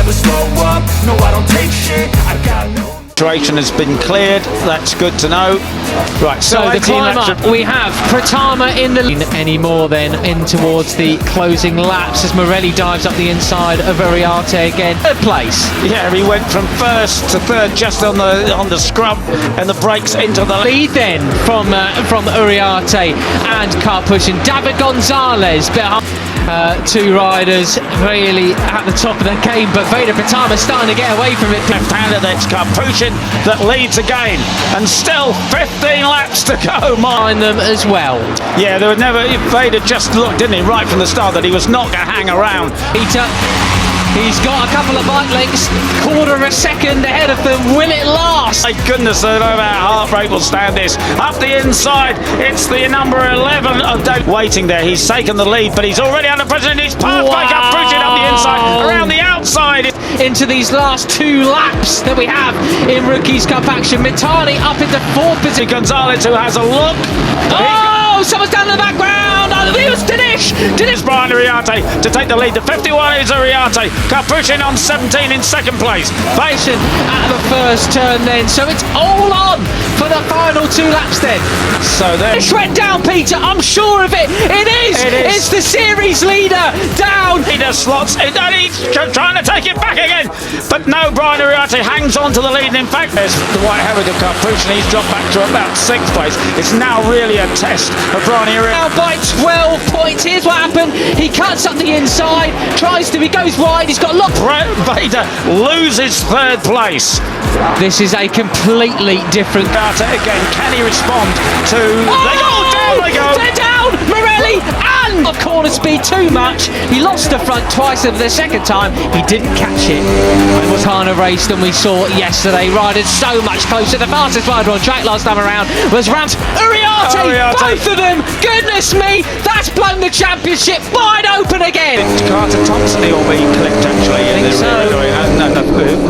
never slow up, no I don't take shit, I got no... Has been cleared, that's good to know. Right, so the climb up, we have Pratama in the lead anymore then in towards the closing laps as Morelli dives up the inside of Uriarte again. Third place. Yeah, he went from first to third just on the scrub and the brakes into the lead then from Uriarte and car pushing David Gonzalez behind. Two riders really at the top of the game, but Veda Pratama starting to get away from it. Left-handed, it's Karpushin that leads again, and still 15 laps to go. Behind them as well. Yeah, there was never. Veda just looked, didn't he, right from the start that he was not going to hang around. Peter. He's got a couple of bike lengths, quarter of a second ahead of them. Will it last? Thank goodness that our heart rate will stand this. Up the inside, it's the number 11 of Dave. Waiting there, he's taken the lead, but he's already under pressure in his path. Wow. Pushing up the inside, around the outside. Into these last two laps that we have in Rookies Cup action. Mitani up into fourth position. Gonzalez, who has a look. Oh, someone's down in the background. Oh, it was Dinesh. Brian Uriarte to take the lead. The 51 is Uriarte. Karpushin on 17 in second place. Patient at the first turn then. So it's all on for the final two laps then. So then Dinesh went down, Peter. I'm sure of it. It is. It's the series leader down. Leader slots in, and he's trying to take it back again. But no, Brian Uriarte hangs on to the lead. And in fact, there's the white helmet of Karpushin. He's dropped back to about sixth place. It's now really a test of Brian Uriarte. Now by 12 points. Here's what happened. He cuts up the inside, he goes wide, he's got locked. Vader loses third place. This is a completely different... Again, can he respond to... Oh! Down they go! They're down! Morelli and... Of corner speed too much. He lost the front twice over the second time. He didn't catch it. It was kind of race than we saw yesterday. Riders so much closer. The fastest rider on track last time around was Rams. Uriarte! Both of them! Goodness me! That's blown the championship wide open again! Carter Thompson, he'll be clipped actually. I think so.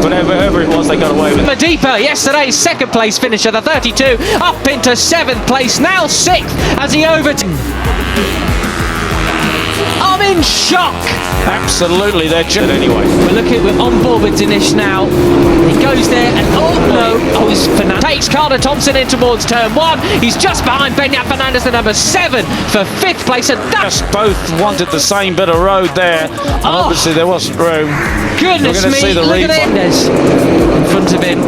But whoever it was, they got away with it. Madipa, yesterday's second place finisher, the 32, up into seventh place, now sixth as he I'm in shock. Absolutely, they're good anyway. We're on board with Dinesh now. He goes there and he's Fernandez. Takes Carter Thompson in towards turn one. He's just behind Beñat Fernandez, the number 7 for 5th place. And just both wanted the same bit of road there. And obviously there wasn't room. Goodness me, look at Fernandez in front of him.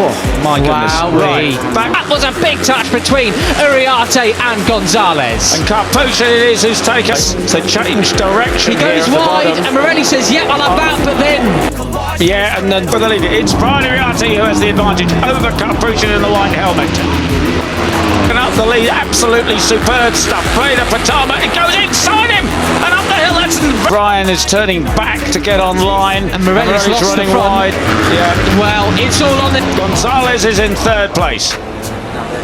Oh, my goodness. Right. That was a big touch between Uriarte and Gonzalez. And Karpushin it is who's taken to change direction. He goes wide and Morelli says, yep, I love that, but then... Yeah, and then for the lead, it's Brian Uriarte who has the advantage over Karpushin in the white helmet. And up the lead, absolutely superb stuff. Veda Pratama, it goes inside him and up the hill. Brian is turning back to get online. And Morelli's running wide. Yeah. Well, it's all on the... Gonzalez is in third place.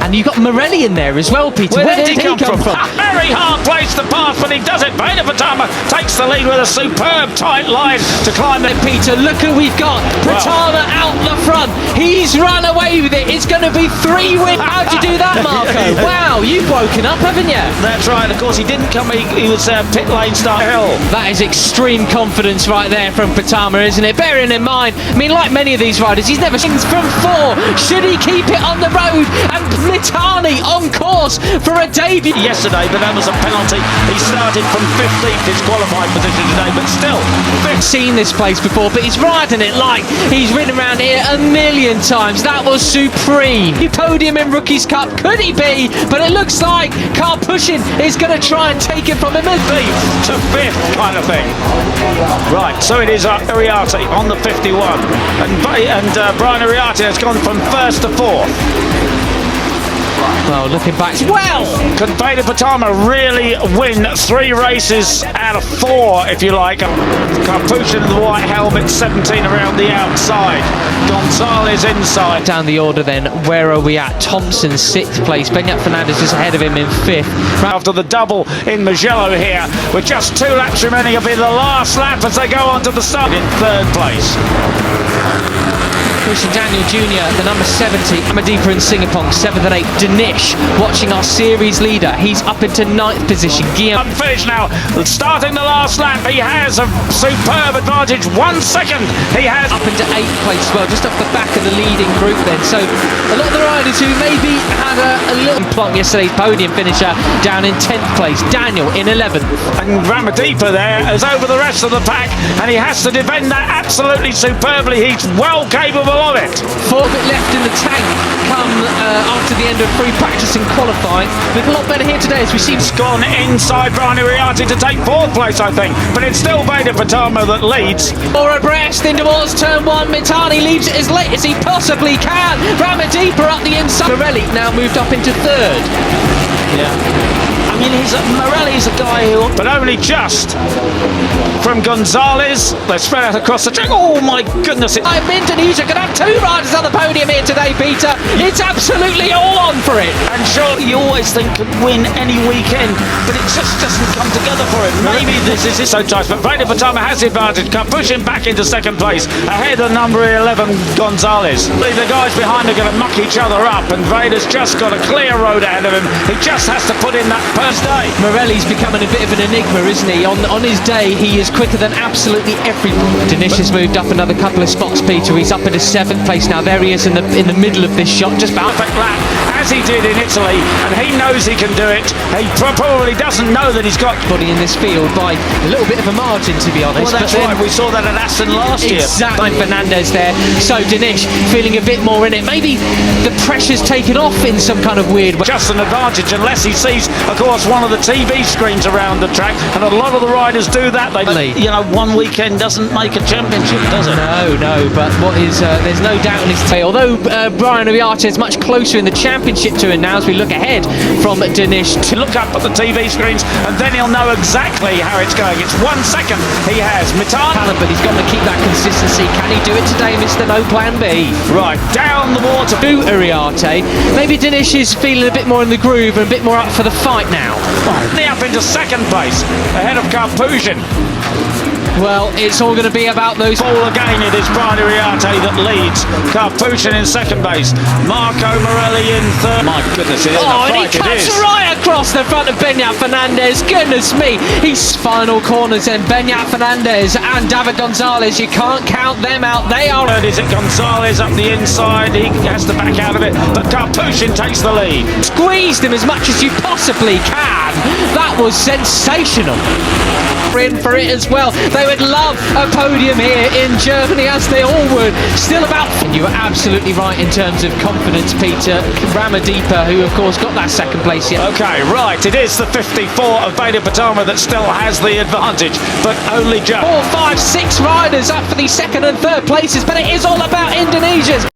And you got Morelli in there as well, Peter. Where did he come from? A very hard place to pass, but he does it. Veda Pratama takes the lead with a superb tight line to climb it. Peter, look who we've got. Pratama out the front. He's run away with it. It's going to be 3 wins. How'd you do that, Marco? Wow, you've woken up, haven't you? That's right. Of course, he didn't come. He was pit lane start hill. That is extreme confidence right there from Pratama, isn't it? Bearing in mind, I mean, like many of these riders, he's never seen from 4. Should he keep it on the road? And Mitani on course for a debut yesterday, but that was a penalty. He started from 15th, his qualifying position today, but still. I've seen this place before, but he's riding it like he's ridden around here a million times. That was supreme. Podium in Rookies Cup, could he be? But it looks like Karpushin is going to try and take it from him. To 5th kind of thing. Right, so it is Uriarte on the 51, and Brian Uriarte has gone from 1st to 4th. Well, looking back, well, could Veda Pratama really win 3 races out of 4, if you like? Karpushin in the white helmet, 17 around the outside. Gonzalez inside. Down the order then, where are we at? Thompson 6th place, Beñat Fernandez is ahead of him in 5th. After the double in Mugello here, with just 2 laps remaining, it'll be the last lap as they go on to the start in 3rd place. Christian Daniel Jr., the number 70, Amadipa and Singapong, 7th and 8th. Danish watching our series leader. He's up into 9th position. Guillaume Unfinished now, starting the last lap. He has a superb advantage. 1 second. He has up into 8th place as well, just off the back of the leading group then. So a lot of the riders who maybe had a little plonk yesterday's podium finisher down in 10th place. Daniel in 11th. and Ramadipa there is over the rest of the pack, and he has to defend that absolutely superbly. He's well capable of it. 4 bit left in the tank come after the end of free practice and qualifying. Look a lot better here today as we see. Gone inside Brian Uriarte to take 4th place, I think, but it's still Veda Pratama that leads. Or abreast in towards turn 1. Mitani leaves it as late as he possibly can. Ramadipa up the inside. Morelli now moved up into 3rd. I mean, Morelli's a guy who, but only just from Gonzalez. They're spread out across the track. Oh my goodness! Indonesia could have 2 riders on the podium here today, Peter. It's absolutely all on for it. And sure, you always think could win any weekend, but it just doesn't come together for him. Maybe this is it. So tight, but Veda Pratama has the advantage. Can push him back into 2nd place, ahead of number 11 Gonzalez. The guys behind are going to muck each other up, and Veda's just got a clear road ahead of him. He just has to put in that first day. Morelli's becoming a bit of an enigma, isn't he? On his day, he is quicker than absolutely everyone. Danish has moved up another couple of spots, Peter. He's up into 7th place now. There he is in the middle of this shot, just about Perfect lap, as he did in Italy, and he knows he can do it. He probably doesn't know that he's got body in this field by a little bit of a margin, to be honest. Well, that's right. We saw that at Aston last year. Exactly. Fernandez there. So Danish feeling a bit more in it. Maybe the pressure's taken off in some kind of weird way. Just an advantage, unless he sees, of course, one of the TV screens around the track, and a lot of the riders do that. You know, one weekend doesn't make a championship, does it? No, but what is there's no doubt in his tail. Although Brian Uriarte is much closer in the championship to him now as we look ahead from Danish. To look up at the TV screens, and then he'll know exactly how it's going. It's 1 second he has. Mitani, But he's got to keep that consistency. Can he do it today, Mr. No Plan B? right, down the water. To Uriarte. Maybe Danish is feeling a bit more in the groove and a bit more up for the fight now. Up into 2nd place, ahead of Karpuzin. Well, it's all going to be about those. All again, it is Brian Uriarte that leads. Karpuzin in 2nd base. Marco Morelli in 3rd. My goodness, it is a and fight. he cuts right across the front of Beñat Fernandez. Goodness me, he's final corners and Beñat Fernandez and David Gonzalez. You can't count them out. They are. Is it Gonzalez up the inside? He has to back out of it, but Karpuzin takes the lead. Squeezed him as much as you possibly can. That was sensational. In for it as well. They would love a podium here in Germany, as they all would. Still about. And you were absolutely right in terms of confidence, Peter. Ramadipa, who of course got that 2nd place yet. Okay, right. It is the 54 of Veda Pratama that still has the advantage, but only just. 4, 5, 6 riders up for the 2nd and 3rd places, but it is all about Indonesia's.